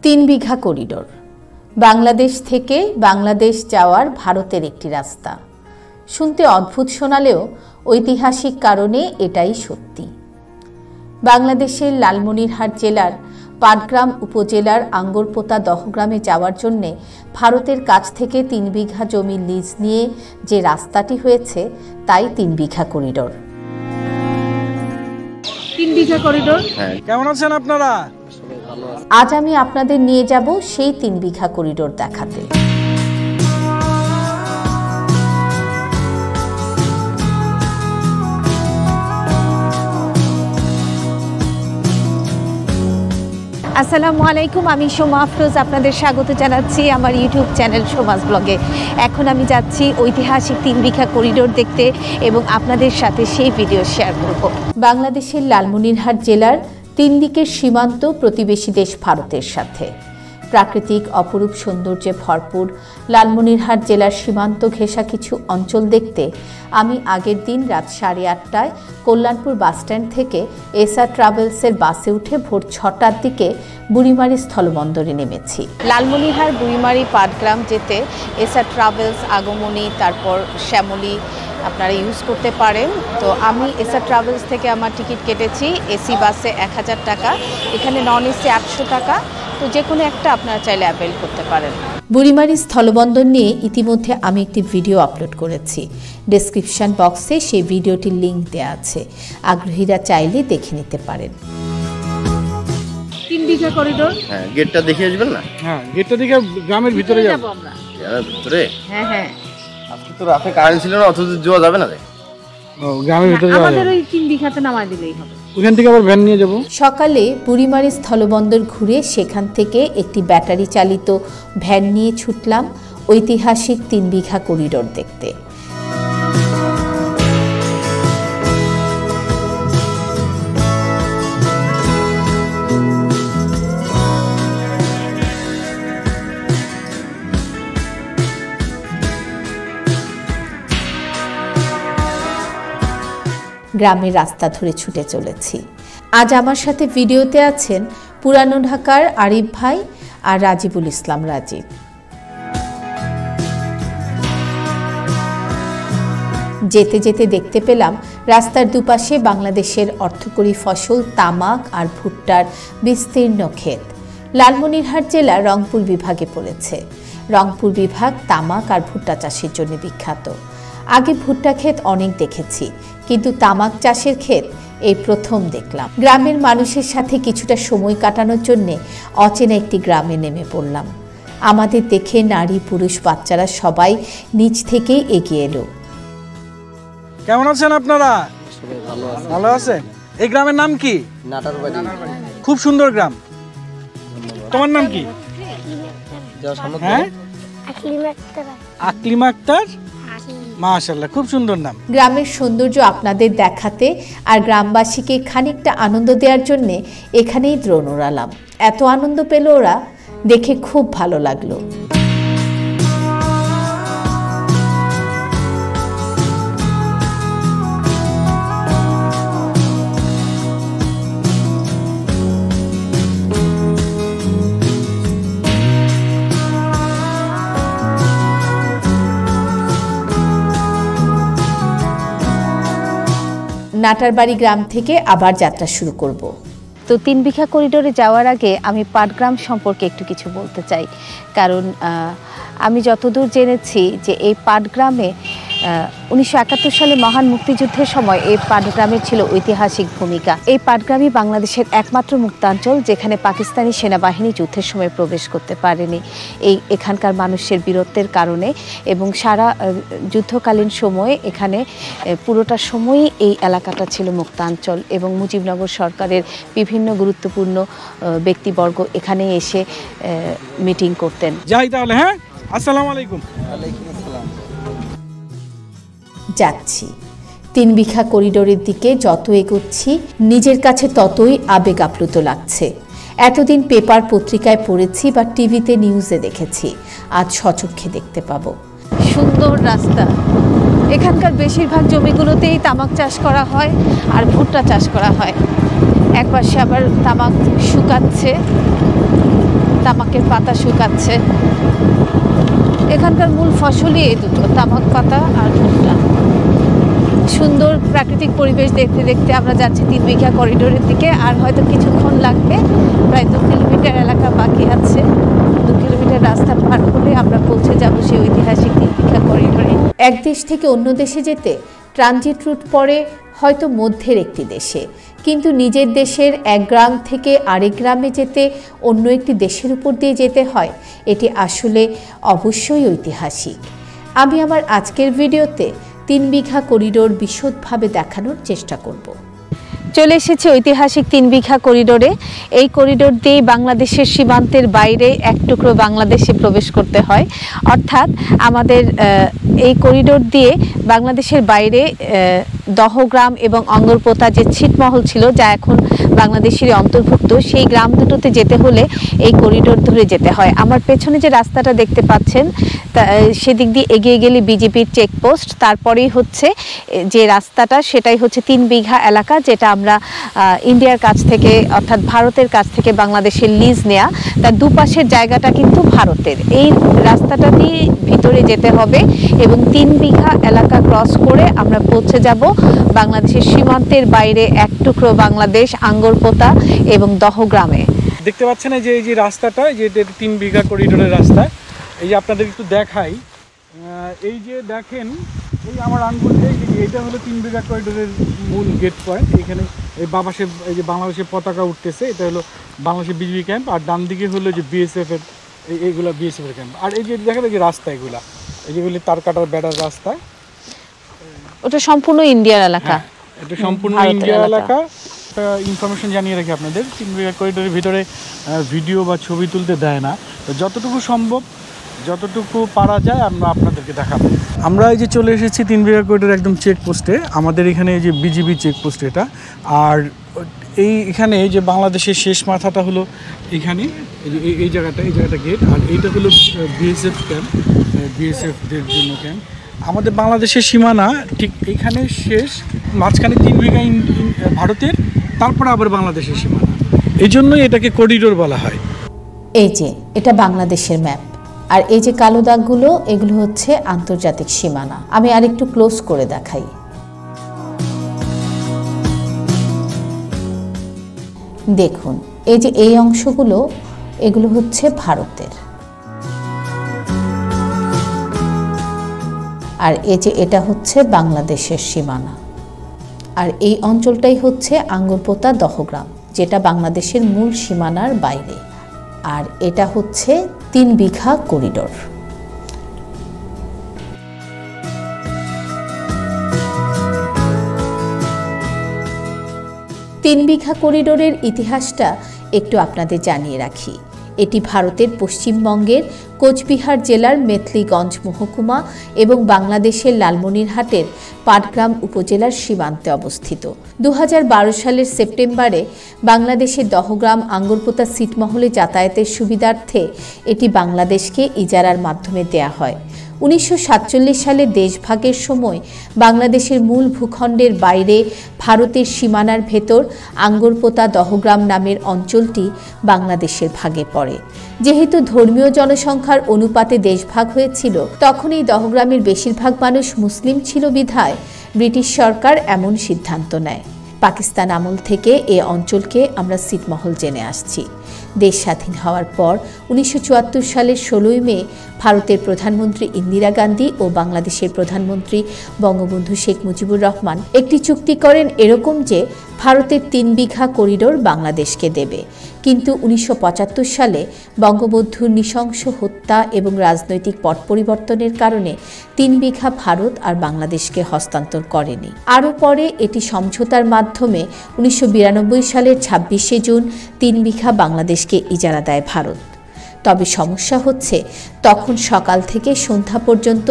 তিন বিঘা করিডোর বাংলাদেশ থেকে বাংলাদেশ যাওয়ার ভারতের একটি রাস্তা। শুনতে অদ্ভুত শোনালেও ঐতিহাসিক কারণে এটাই সত্যি। বাংলাদেশের লালমনিরহাট জেলার পাটগ্রাম উপজেলার আঙ্গরপোতা দহগ্রামে যাওয়ার জন্যে ভারতের কাছ থেকে ৩ বিঘা জমি লিজ নিয়ে যে রাস্তাটি হয়েছে তাই ৩ বিঘা করিডোর। ৩ বিঘা করিডোর। কেমন আছেন আপনারা? আজ আমি আপনাদের নিয়ে যাব সেই ৩ বিঘা করিডোর দেখাতে। আসসালামু আলাইকুম, আমি সোমা আফরোজ আপনাদের স্বাগত জানাচ্ছি আমার ইউটিউব চ্যানেল সোমাস ব্লগে। এখন আমি যাচ্ছি ঐতিহাসিক ৩ বিঘা করিডোর দেখতে এবং আপনাদের সাথে সেই ভিডিও শেয়ার করব। বাংলাদেশের লালমনিরহাট জেলার ৩ দিকের সীমান্ত প্রতিবেশী দেশ ভারতের সাথে। প্রাকৃতিক অপরূপ সৌন্দর্যে ভরপুর লালমনিরহাট জেলার সীমান্ত ঘেঁষা কিছু অঞ্চল দেখতে আমি আগের দিন রাত 8:30টায় কল্যাণপুর বাসস্ট্যান্ড থেকে এসআর ট্রাভেলসের বাসে উঠে ভোর 6টার দিকে বুড়িমারি স্থলবন্দরে নেমেছি। লালমনিরহাট বুড়িমারি পাটগ্রাম যেতে এসআর ট্রাভেলস আগমনী তারপর শ্যামলী আপনারা ইউজ করতে পারেন। তো আমি এসআর ট্রাভেলস থেকে আমার টিকিট কেটেছি। এসি বাসে 1000 টাকা, এখানে নন এসি 800 টাকা। তো যে কোনো একটা আপনারা চাইলে অ্যাভেল করতে পারেন। বুড়িমারি স্থলবন্দর নিয়ে ইতিমধ্যে আমি একটি ভিডিও আপলোড করেছি। ডেসক্রিপশন বক্সে সেই ভিডিওটির লিঙ্ক দেওয়া আছে, আগ্রহীরা চাইলে দেখে নিতে পারেন। ৩ বিঘা করিডোর। হ্যাঁ, গেটটা দেখে আসবেন না? হ্যাঁ, গেটটা দেখে গ্রামের ভিতরে যাব আমরা। ভিতরে? হ্যাঁ হ্যাঁ। আজকে তো রাতে কারেন্ট ছিল না, অথচ যাওয়া যাবে না রে। ও, গ্রামের ভিতরে যাওয়া যাবে। আমাদের ওই ৩ বিঘাতে নামাই দিলেই হবে। ওখান থেকে আবার ভ্যান নিয়ে যাব। সকালে বুড়িমারি স্থলবন্দর ঘুরে সেখান থেকে একটি ব্যাটারি চালিত ভ্যান নিয়ে ছুটলাম ঐতিহাসিক ৩ বিঘা করিডোর দেখতে। গ্রামের রাস্তা ধরে ছুটে চলেছি। আজ আমার সাথে ভিডিওতে আছেন পুরানো ঢাকার আরিফ ভাই আর রাজিবুল ইসলাম রাজীব। যেতে যেতে দেখতে পেলাম রাস্তার দুপাশে বাংলাদেশের অর্থকরী ফসল তামাক আর ভুট্টার বিস্তীর্ণ ক্ষেত। লালমনিরহাট জেলা রংপুর বিভাগে পড়েছে। রংপুর বিভাগ তামাক আর ভুট্টা চাষের জন্য বিখ্যাত। আগে ভুট্টা ক্ষেত অনেক দেখেছি, কিন্তু তামাক চাষের ক্ষেত এই প্রথম দেখলাম। গ্রামের মানুষের সাথে কিছুটা সময় কাটানোর জন্য অচেনা একটি গ্রামে নেমে পড়লাম। আমাদের দেখে নারী পুরুষ বাচ্চারা সবাই নিচ থেকেই এগিয়ে এলো। কেমন আছেন আপনারা? ভালো আছেন। এই গ্রামের নাম কি? নাটারবাড়ি। খুব সুন্দর গ্রাম। তোমার নাম কি? আকলিমা আক্তার। মাশাআল্লাহ, খুব সুন্দর নাম। গ্রামের সৌন্দর্য আপনাদের দেখাতে আর গ্রামবাসীকে খানিকটা আনন্দ দেওয়ার জন্য এখানেই দ্রোণ ওড়ালাম। এত আনন্দ পেল ওরা, দেখে খুব ভালো লাগলো। নাটারবাড়ি গ্রাম থেকে আবার যাত্রা শুরু করব। তো ৩ বিঘা করিডোরে যাওয়ার আগে আমি পাটগ্রাম সম্পর্কে একটু কিছু বলতে চাই, কারণ আমি যতদূর জেনেছি যে এই পাটগ্রামে 1971 সালে মহান মুক্তিযুদ্ধের সময় এই পাটগ্রামের ছিল ঐতিহাসিক ভূমিকা। এই পাটগ্রামই বাংলাদেশের একমাত্র মুক্তাঞ্চল যেখানে পাকিস্তানি সেনাবাহিনী যুদ্ধের সময় প্রবেশ করতে পারেনি। এখানকার মানুষের বীরত্বের কারণে এবং সারা যুদ্ধকালীন সময়ে এখানে পুরোটা সময়ই এই এলাকাটা ছিল মুক্তাঞ্চল এবং মুজিবনগর সরকারের বিভিন্ন গুরুত্বপূর্ণ ব্যক্তিবর্গ এখানে এসে মিটিং করতেন। যাই তাহলে। হ্যাঁ, আসসালামু আলাইকুম। যাচ্ছি ৩ বিঘা করিডোরের দিকে। যত এগোচ্ছি নিজের কাছে ততই আবেগ আপ্লুত লাগছে। এতদিন পেপার পত্রিকায় পড়েছি বা টিভিতে নিউজে দেখেছি, আজ সচক্ষে দেখতে পাবো। সুন্দর রাস্তা। এখানকার বেশিরভাগ জমিগুলোতেই তামাক চাষ করা হয় আর ভুট্টা চাষ করা হয়। একপাশে আবার তামাক শুকাচ্ছে। তামাকের পাতা শুকাচ্ছে। এখানকার মূল ফসলই এই দুটো, তামাক পাতা আর ভুট্টা। সুন্দর প্রাকৃতিক পরিবেশ দেখতে দেখতে আমরা যাচ্ছি 3 বিঘা করিডোরের দিকে। আর হয়তো কিছুক্ষণ লাগবে, প্রায় 2 কিলোমিটার এলাকা বাকি আছে। 2 কিলোমিটার রাস্তা পার হলে আমরা পৌঁছে যাব সেই ঐতিহাসিক 3 বিঘা করিডোরে। এক দেশ থেকে অন্য দেশে যেতে ট্রানজিট রুট পড়ে হয়তো মধ্যের একটি দেশে, কিন্তু নিজের দেশের এক গ্রাম থেকে আরেক গ্রামে যেতে অন্য একটি দেশের উপর দিয়ে যেতে হয়। এটি আসলে অবশ্যই ঐতিহাসিক। আমি আমার আজকের ভিডিওতে 3 বিঘা করিডোর বিশদভাবে দেখানোর চেষ্টা করব। চলে এসেছে ঐতিহাসিক 3 বিঘা করিডোরে। এই করিডোর দিয়ে বাংলাদেশের সীমান্তের বাইরে এক টুকরো বাংলাদেশে প্রবেশ করতে হয়। অর্থাৎ আমাদের এই করিডোর দিয়ে বাংলাদেশের বাইরে দহগ্রাম এবং অঙ্গরপোতা যে ছিটমহল ছিল, যা এখন বাংলাদেশের অন্তর্ভুক্ত, সেই গ্রাম দুটোতে যেতে হলে এই করিডোর ধরে যেতে হয়। আমার পেছনে যে রাস্তাটা দেখতে পাচ্ছেন, সেদিক দিয়ে এগিয়ে গেলে বিজেপির চেকপোস্ট, তারপরেই হচ্ছে যে রাস্তাটা, সেটাই হচ্ছে 3 বিঘা এলাকা, যেটা আমরা ইন্ডিয়ার কাছ থেকে অর্থাৎ ভারতের কাছ থেকে বাংলাদেশের লিজ নেয়া। তার দুপাশের জায়গাটা কিন্তু ভারতের। এই রাস্তাটা দিয়ে ভিতরে যেতে হবে এবং 3 বিঘা এলাকা ক্রস করে আমরা পৌঁছে যাব বাংলাদেশের সীমান্তের বাইরে এক টুকরো বাংলাদেশ, আঙ্গরপোতা এবং দহগ্রামে। দেখতে পাচ্ছেন এই যে রাস্তাটা, যে 3 বিঘা করিডোরের রাস্তা, এই যে আপনাদের একটু দেখাই। এই যে দেখেন, এই আমার আঙ্গুল, এইটা হলো 3 বিঘা করিডোরের মূল গেট পয়েন্ট। এখানে এই বাপাশে এই যে বাংলাদেশের পতাকা উঠতেছে, এটা হলো বাংলাদেশের বিজিবি ক্যাম্প, আর ডান দিকে হলো যে বিএসএফ এর, এইগুলা বিএসএফ এর ক্যাম্প। আর এই যে দেখেন এই যে রাস্তা, এগুলা এই যেগুলি তার কাটার বেড়ার রাস্তা, ওটা সম্পূর্ণ ইন্ডিয়ার এলাকা। এটা সম্পূর্ণ ইন্ডিয়ার এলাকা। ইনফরমেশন জানিয়ে রাখি আপনাদের, 3 বিঘা করিডোরের ভিতরে ভিডিও বা ছবি তুলতে দেয় না, তো যতটুকু সম্ভব, যতটুকু পারা যায় আমরা আপনাদেরকে দেখাবো। আমরা এই যে চলে এসেছি 3 বিঘা করিডোর একদম চেকপোস্টে। আমাদের এখানে এই যে বিজিবি চেকপোস্ট এটা, আর এইখানে যে বাংলাদেশের শেষ মাথাটা হলো এখানে, এই জায়গাটা গেট, আর এইটা হলো বিএসএফ ক্যাম্প, বিএসএফদের জন্য ক্যাম্প। আমাদের বাংলাদেশের সীমানা ঠিক এইখানে শেষ, মাঝখানে 3 বিঘা ভারতের, তারপরে আবার বাংলাদেশের সীমানা, এই জন্যই এটাকে করিডোর বলা হয়। এই যে এটা বাংলাদেশের ম্যাপ, আর এই যে কালো দাগগুলো, এগুলো হচ্ছে আন্তর্জাতিক সীমানা। আমি আরেকটু ক্লোজ করে দেখাই। দেখুন এই যে এই অংশগুলো, এগুলো হচ্ছে ভারতের, আর এই যে এটা হচ্ছে বাংলাদেশের সীমানা। আর এই অঞ্চলটাই হচ্ছে আঙ্গরপোতা দহগ্রাম, যেটা বাংলাদেশের মূল সীমানার বাইরে। আর এটা হচ্ছে 3 বিঘা করিডোর। 3 বিঘা করিডোরের ইতিহাসটা একটু আপনাদের জানিয়ে রাখি। এটি ভারতের পশ্চিমবঙ্গের কোচবিহার জেলার মেথলিগঞ্জ মহকুমা এবং বাংলাদেশের লালমনিরহাটের পাটগ্রাম উপজেলার সীমান্তে অবস্থিত। 2012 সালের সেপ্টেম্বরে বাংলাদেশের দহগ্রাম আঙ্গরপোতা ছিটমহলে যাতায়াতের সুবিধার্থে এটি বাংলাদেশকে ইজারার মাধ্যমে দেয়া হয়। 1947 সালে দেশভাগের সময় বাংলাদেশের মূল ভূখণ্ডের বাইরে ভারতের সীমানার ভেতর আঙ্গরপোতা দহগ্রাম নামের অঞ্চলটি বাংলাদেশের ভাগে পড়ে। যেহেতু ধর্মীয় জনসংখ্যার অনুপাতে দেশভাগ হয়েছিল, তখন এই দহগ্রামের বেশিরভাগ মানুষ মুসলিম ছিল বিধায় ব্রিটিশ সরকার এমন সিদ্ধান্ত নেয়। পাকিস্তান আমল থেকে এ অঞ্চলকে আমরা ছিটমহল জেনে আসছি। দেশ স্বাধীন হওয়ার পর 1974 সালের 16 মে ভারতের প্রধানমন্ত্রী ইন্দিরা গান্ধী ও বাংলাদেশের প্রধানমন্ত্রী বঙ্গবন্ধু শেখ মুজিবুর রহমান একটি চুক্তি করেন এরকম যে ভারতের 3 বিঘা করিডোর বাংলাদেশকে দেবে। কিন্তু 1975 সালে বঙ্গবন্ধুর নৃশংস হত্যা এবং রাজনৈতিক পট পরিবর্তনের কারণে 3 বিঘা ভারত আর বাংলাদেশকে হস্তান্তর করেনি। আরও পরে এটি সমঝোতার মাধ্যমে 1992 সালের 26শে জুন 3 বিঘা বাংলাদেশকে ইজারা দেয় ভারত। তবে সমস্যা হচ্ছে, তখন সকাল থেকে সন্ধ্যা পর্যন্ত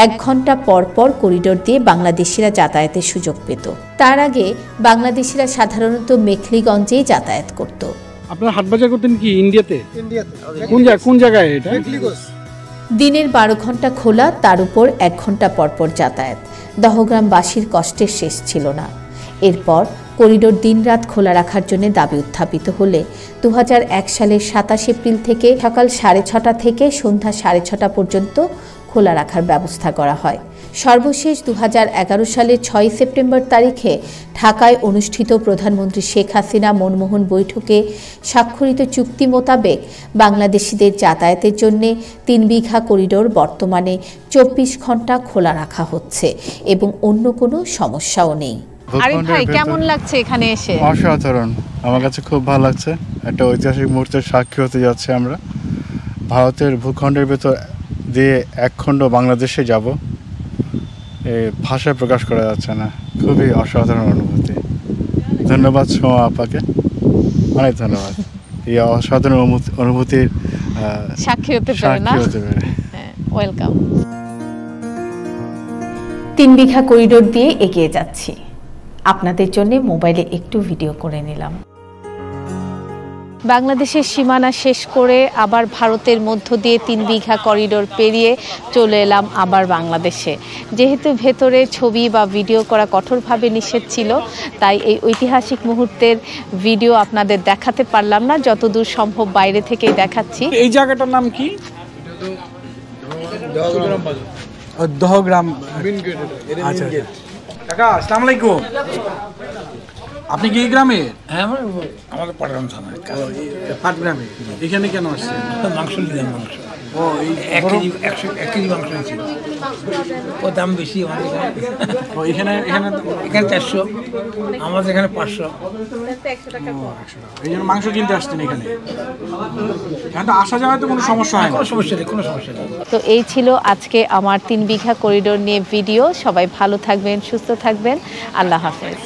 1 ঘন্টা পর পর করিডোর দিয়ে বাংলাদেশিরা যাতায়াতের সুযোগ পেত। তার আগে বাংলাদেশিরা সাধারণত মেখলিগঞ্জেই যাতায়াত করত। আপনারা হাটবাজার করতেন কি ইন্ডিয়াতে? কোন জায়গায় এটা? দিনের 12 ঘন্টা খোলা, তার উপর 1 ঘন্টা পর পর যাতায়াত। দহগ্রামবাসীর কষ্টের শেষ ছিল না। এরপর করিডোর দিনরাত খোলা রাখার জন্য দাবি উত্থাপিত হলে 2001 সালের 27 এপ্রিল থেকে সকাল 6:30 থেকে সন্ধ্যা 6:30 পর্যন্ত খোলা রাখার ব্যবস্থা করা হয়। সর্বশেষ 2011 সালের 6 সেপ্টেম্বর তারিখে ঢাকায় অনুষ্ঠিত প্রধানমন্ত্রী শেখ হাসিনা মনমোহন বৈঠকে স্বাক্ষরিত চুক্তি মোতাবেক বাংলাদেশিদের যাতায়াতের জন্য 3 বিঘা করিডোর বর্তমানে 24 ঘন্টা খোলা রাখা হচ্ছে এবং অন্য কোনো সমস্যাও নেই। আরে ভাই, কেমন লাগছে এখানে এসে? অসাধারণ, আমার কাছে খুব ভালো লাগছে। একটা ঐতিহাসিক মুহূর্তের সাক্ষী হতে যাচ্ছে আমরা। ভারতের ভূখণ্ডের ভেতর দিয়ে এক খণ্ড বাংলাদেশে যাব, ভাষায় প্রকাশ করা যাচ্ছে না। খুবই অসাধারণ অনুভূতি। ধন্যবাদ সোমা আপাকে, অনেক ধন্যবাদ। এই অসাধারণ অনুভূতির সাক্ষী হতে পেরে ওয়েলকাম। 3 বিঘা করিডোর দিয়ে এগিয়ে যাচ্ছি, আপনাদের জন্য মোবাইলে একটু ভিডিও করে নিলাম। বাংলাদেশের সীমানা শেষ করে আবার ভারতের মধ্য দিয়ে 3 বিঘা করিডোর পেরিয়ে চলে এলাম আবার বাংলাদেশে। যেহেতু ভেতরে ছবি বা ভিডিও করা কঠোরভাবে নিষেধ ছিল, তাই এই ঐতিহাসিক মুহূর্তের ভিডিও আপনাদের দেখাতে পারলাম না, যতদূর সম্ভব বাইরে থেকেই দেখাচ্ছি। এই জায়গাটার নাম কি? দহগ্রাম। আচ্ছা, কাকা আসসালামু আলাইকুম। আপনি কি এই গ্রামে? হ্যাঁ, আমাদের পাটগ্রাম থানা। পাটগ্রামে। এখানে কেন আসছেন? মাংস নিলাম, মাংস। ও, এই 1 কেজি মাংস ছিল, ও দাম বেশি আমাদের ও, এখানে 400, আমাদের এখানে 500। এই জন্য মাংস কিনতে আসছেন এখানে? এখানে তো আসা যাওয়ায় তো কোনো সমস্যা হয় না? কোনো সমস্যা নেই, কোনো সমস্যা নেই। তো এই ছিল আজকে আমার 3 বিঘা করিডোর নিয়ে ভিডিও। সবাই ভালো থাকবেন, সুস্থ থাকবেন। আল্লাহ হাফেজ।